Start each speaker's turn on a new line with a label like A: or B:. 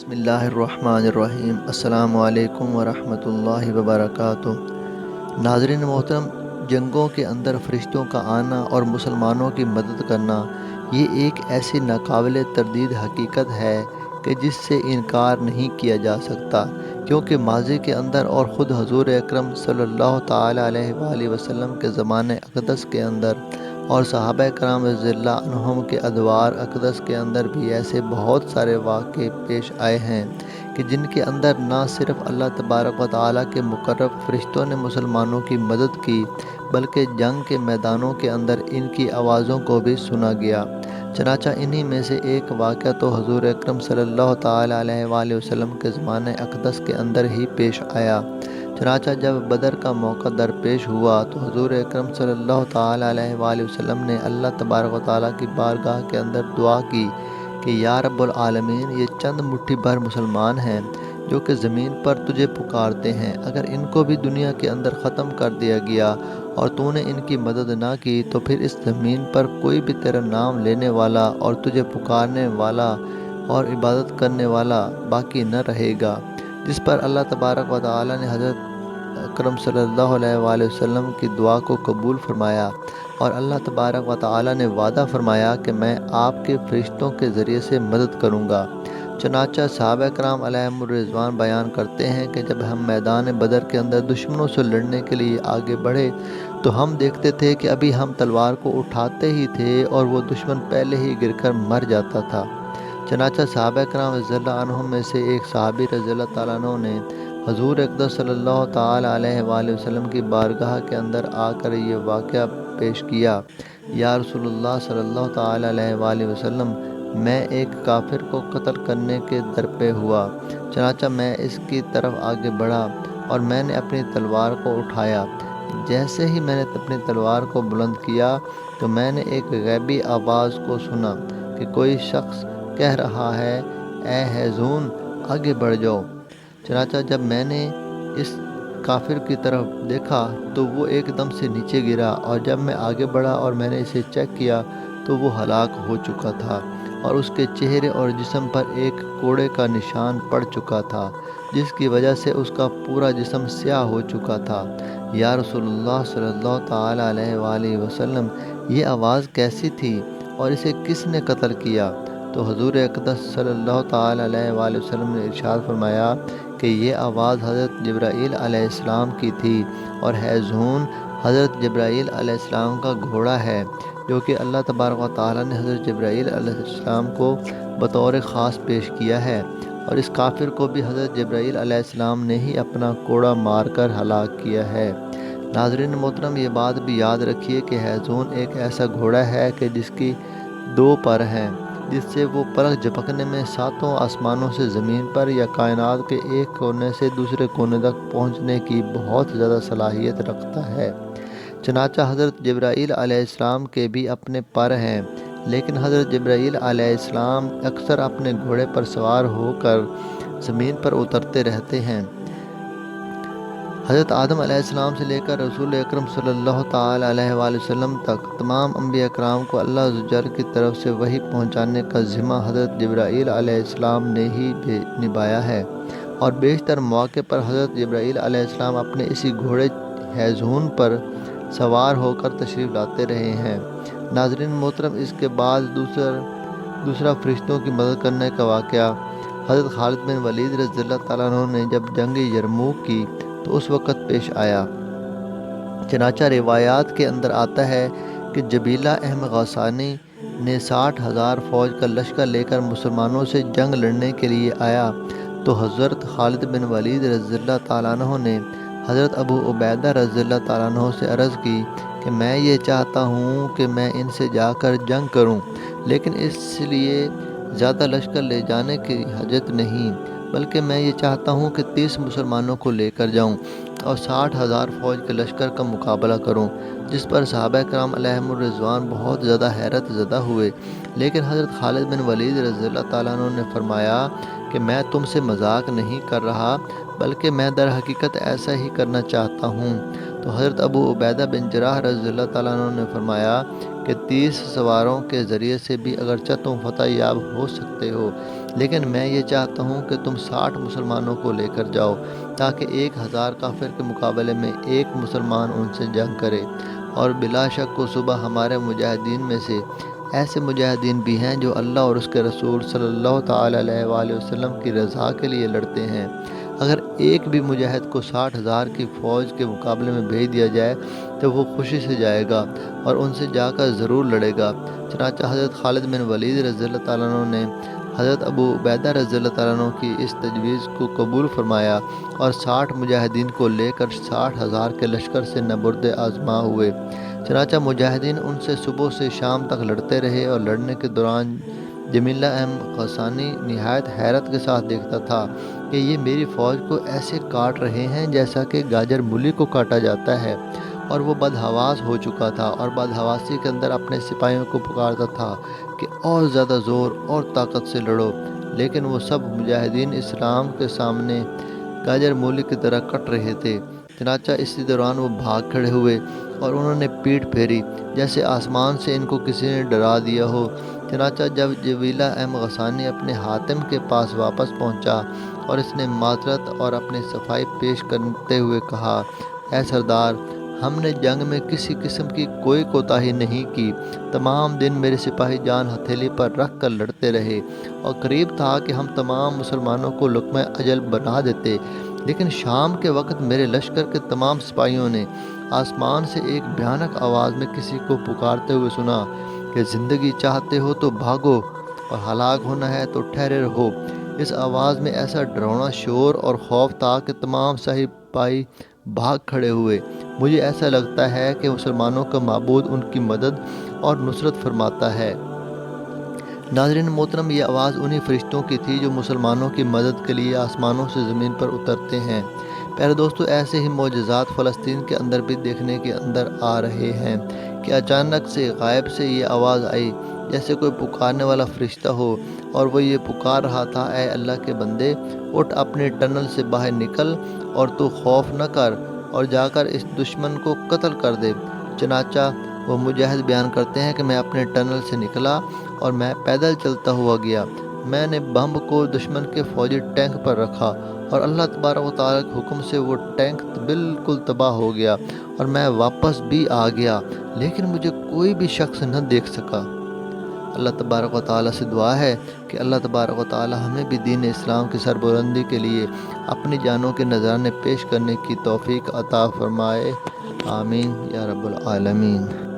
A: بسم اللہ الرحمن الرحیم۔ السلام علیکم ورحمۃ اللہ وبرکاتہ۔ ناظرین محترم، جنگوں کے اندر فرشتوں کا آنا اور مسلمانوں کی مدد کرنا یہ ایک ایسی ناقابل تردید حقیقت ہے کہ جس سے انکار نہیں کیا جا سکتا، کیونکہ ماضی کے اندر اور خود حضور اکرم صلی اللہ تعالیٰ علیہ وآلہ وسلم کے زمانے اقدس کے اندر اور صحابہ کرام رضی اللہ عنہم کے ادوار اقدس کے اندر بھی ایسے بہت سارے واقعے پیش آئے ہیں کہ جن کے اندر نہ صرف اللہ تبارک و تعالیٰ کے مقرب فرشتوں نے مسلمانوں کی مدد کی، بلکہ جنگ کے میدانوں کے اندر ان کی آوازوں کو بھی سنا گیا۔ چنانچہ انہی میں سے ایک واقعہ تو حضور اکرم صلی اللہ تعالیٰ علیہ وآلہ وسلم کے زمانے اقدس کے اندر ہی پیش آیا۔ چنانچہ جب بدر کا موقع درپیش ہوا تو حضور اکرم صلی اللہ تعالیٰ علیہ وآلہ وسلم نے اللہ تبارک و تعالیٰ کی بارگاہ کے اندر دعا کی کہ یا رب العالمین، یہ چند مٹھی بھر مسلمان ہیں جو کہ زمین پر تجھے پکارتے ہیں، اگر ان کو بھی دنیا کے اندر ختم کر دیا گیا اور تو نے ان کی مدد نہ کی تو پھر اس زمین پر کوئی بھی تیرا نام لینے والا اور تجھے پکارنے والا اور عبادت کرنے والا باقی نہ رہے گا۔ جس پر اللہ تبارک و تعالیٰ نے حضرت اکرم صلی اللہ علیہ وآلہ وسلم کی دعا کو قبول فرمایا، اور اللہ تبارک و تعالیٰ نے وعدہ فرمایا کہ میں آپ کے فرشتوں کے ذریعے سے مدد کروں گا۔ چنانچہ صحابہ کرام علیہم الرضوان بیان کرتے ہیں کہ جب ہم میدان بدر کے اندر دشمنوں سے لڑنے کے لیے آگے بڑھے تو ہم دیکھتے تھے کہ ابھی ہم تلوار کو اٹھاتے ہی تھے اور وہ دشمن پہلے ہی گر کر مر جاتا تھا۔ چنانچہ صحابہ کرام رضی اللہ عنہم میں سے ایک صحابی رضی اللہ تعالیٰ عنہ نے حضور اقدس صلی اللہ تعالیٰ علیہ وآلہ وسلم کی بارگاہ کے اندر آ کر یہ واقعہ پیش کیا: یا رسول اللہ صلی اللہ تعالیٰ علیہ وآلہ وسلم، میں ایک کافر کو قتل کرنے کے درپے ہوا۔ چنانچہ میں اس کی طرف آگے بڑھا اور میں نے اپنی تلوار کو اٹھایا۔ جیسے ہی میں نے اپنی تلوار کو بلند کیا تو میں نے ایک غیبی آواز کو سنا کہ کوئی شخص کہہ رہا ہے، اے حیزون، آگے بڑھ جاؤ۔ چنانچہ جب میں نے اس کافر کی طرف دیکھا تو وہ ایک دم سے نیچے گرا، اور جب میں آگے بڑھا اور میں نے اسے چیک کیا تو وہ ہلاک ہو چکا تھا، اور اس کے چہرے اور جسم پر ایک کوڑے کا نشان پڑ چکا تھا، جس کی وجہ سے اس کا پورا جسم سیاہ ہو چکا تھا۔ یا رسول اللہ صلی اللہ تعالیٰ علیہ وآلہ وسلم، یہ آواز کیسی تھی اور اسے کس نے قتل کیا؟ تو حضور اقدس صلی اللہ تعالیٰ علیہ وآلہ وسلم نے ارشاد فرمایا کہ یہ آواز حضرت جبرائیل علیہ السلام کی تھی، اور حیزون حضرت جبرائیل علیہ السلام کا گھوڑا ہے، جو کہ اللہ تبارک و تعالیٰ نے حضرت جبرائیل علیہ السلام کو بطور خاص پیش کیا ہے، اور اس کافر کو بھی حضرت جبرائیل علیہ السلام نے ہی اپنا کوڑا مار کر ہلاک کیا ہے۔ ناظرین محترم، یہ بات بھی یاد رکھیے کہ حیزون ایک ایسا گھوڑا ہے کہ جس کی دو پر ہیں، جس سے وہ پلک جھپکنے میں ساتوں آسمانوں سے زمین پر یا کائنات کے ایک کونے سے دوسرے کونے تک پہنچنے کی بہت زیادہ صلاحیت رکھتا ہے۔ چنانچہ حضرت جبرائیل علیہ السلام کے بھی اپنے پر ہیں، لیکن حضرت جبرائیل علیہ السلام اکثر اپنے گھوڑے پر سوار ہو کر زمین پر اترتے رہتے ہیں۔ حضرت آدم علیہ السلام سے لے کر رسول اکرم صلی اللہ تعالیٰ علیہ وآلہ وسلم تک تمام انبیاء کرام کو اللہ عز و جل کی طرف سے وحی پہنچانے کا ذمہ حضرت جبرائیل علیہ السلام نے ہی نبھایا ہے، اور بیشتر مواقع پر حضرت جبرائیل علیہ السلام اپنے اسی گھوڑے حیزون پر سوار ہو کر تشریف لاتے رہے ہیں۔ ناظرین محترم، اس کے بعد دوسرا فرشتوں کی مدد کرنے کا واقعہ حضرت خالد بن ولید رضی اللہ تعالیٰ عنہ نے جب جنگ یرموک کی تو اس وقت پیش آیا۔ چنانچہ روایات کے اندر آتا ہے کہ جبیلہ احمد غسانی نے 60,000 فوج کا لشکر لے کر مسلمانوں سے جنگ لڑنے کے لیے آیا تو حضرت خالد بن ولید رضی اللہ تعالیٰ عنہ نے حضرت ابو عبیدہ رضی اللہ تعالیٰ عنہ سے عرض کی کہ میں یہ چاہتا ہوں کہ میں ان سے جا کر جنگ کروں، لیکن اس لیے زیادہ لشکر لے جانے کی حاجت نہیں، بلکہ میں یہ چاہتا ہوں کہ 30 مسلمانوں کو لے کر جاؤں اور 60,000 فوج کے لشکر کا مقابلہ کروں۔ جس پر صحابہ کرام علیہم الرضوان بہت زیادہ حیرت زدہ ہوئے، لیکن حضرت خالد بن ولید رضی اللہ تعالیٰ عنہ نے فرمایا کہ میں تم سے مذاق نہیں کر رہا، بلکہ میں در حقیقت ایسا ہی کرنا چاہتا ہوں۔ تو حضرت ابو عبیدہ بن جراح رضی اللہ تعالیٰ عنہ نے فرمایا کہ 30 سواروں کے ذریعے سے بھی اگرچہ تم فتح یاب ہو سکتے ہو، لیکن میں یہ چاہتا ہوں کہ تم 60 مسلمانوں کو لے کر جاؤ تاکہ 1000 کافر کے مقابلے میں ایک مسلمان ان سے جنگ کرے۔ اور بلا شک و صبح ہمارے مجاہدین میں سے ایسے مجاہدین بھی ہیں جو اللہ اور اس کے رسول صلی اللہ تعالیٰ علیہ وآلہ وسلم کی رضا کے لیے لڑتے ہیں۔ اگر ایک بھی مجاہد کو 60,000 کی فوج کے مقابلے میں بھیج دیا جائے تو وہ خوشی سے جائے گا اور ان سے جا کر ضرور لڑے گا۔ چنانچہ حضرت خالد بن ولید رضی اللہ تعالیٰ عنہ نے حضرت ابو عبیدہ رضی اللہ تعالیٰ عنہ کی اس تجویز کو قبول فرمایا اور 60 مجاہدین کو لے کر 60,000 کے لشکر سے نبرد آزما ہوئے۔ چنانچہ مجاہدین ان سے صبح سے شام تک لڑتے رہے اور لڑنے کے دوران جمیلہ احمد غسانی نہایت حیرت کے ساتھ دیکھتا تھا کہ یہ میری فوج کو ایسے کاٹ رہے ہیں جیسا کہ گاجر مولی کو کاٹا جاتا ہے، اور وہ بدحواس ہو چکا تھا اور بدحواسی کے اندر اپنے سپاہیوں کو پکارتا تھا کہ اور زیادہ زور اور طاقت سے لڑو، لیکن وہ سب مجاہدین اسلام کے سامنے گاجر مولی کی طرح کٹ رہے تھے۔ چنانچہ اسی دوران وہ بھاگ کھڑے ہوئے اور انہوں نے پیٹھ پھیری جیسے آسمان سے ان کو کسی نے ڈرا دیا ہو۔ چنانچہ جب جمیلہ احمد غسانی اپنے حاتم کے پاس واپس پہنچا اور اس نے معذرت اور اپنی صفائی پیش کرتے ہوئے کہا، اے سردار، ہم نے جنگ میں کسی قسم کی کوئی کوتاہی نہیں کی، تمام دن میرے سپاہی جان ہتھیلی پر رکھ کر لڑتے رہے اور قریب تھا کہ ہم تمام مسلمانوں کو لقمہ اجل بنا دیتے، لیکن شام کے وقت میرے لشکر کے تمام سپاہیوں نے آسمان سے ایک بھیانک آواز میں کسی کو پکارتے ہوئے سنا کہ زندگی چاہتے ہو تو بھاگو اور ہلاک ہونا ہے تو ٹھہرے رہو۔ اس آواز میں ایسا ڈراؤنا شور اور خوف تھا کہ تمام سپاہی بھاگ کھڑے ہوئے۔ مجھے ایسا لگتا ہے کہ مسلمانوں کا معبود ان کی مدد اور نصرت فرماتا ہے۔ ناظرین محترم، یہ آواز انہی فرشتوں کی تھی جو مسلمانوں کی مدد کے لیے آسمانوں سے زمین پر اترتے ہیں۔ پیارے دوستو، ایسے ہی معجزات فلسطین کے اندر بھی دیکھنے کے اندر آ رہے ہیں کہ اچانک سے غائب سے یہ آواز آئی جیسے کوئی پکارنے والا فرشتہ ہو، اور وہ یہ پکار رہا تھا، اے اللہ کے بندے، اٹھ اپنے ٹنل سے باہر نکل اور تو خوف نہ کر اور جا کر اس دشمن کو قتل کر دے۔ چنانچہ وہ مجاہد بیان کرتے ہیں کہ میں اپنے ٹنل سے نکلا اور میں پیدل چلتا ہوا گیا۔ میں نے بم کو دشمن کے فوجی ٹینک پر رکھا اور اللہ تبارک و تعالیٰ کے حکم سے وہ ٹینک بالکل تباہ ہو گیا اور میں واپس بھی آ گیا، لیکن مجھے کوئی بھی شخص نہ دیکھ سکا۔ اللہ تبارک و تعالیٰ سے دعا ہے کہ اللہ تبارک و تعالیٰ ہمیں بھی دین اسلام کی سربلندی کے لیے اپنی جانوں کے نذرانے پیش کرنے کی توفیق عطا فرمائے۔ آمین یا رب العالمین۔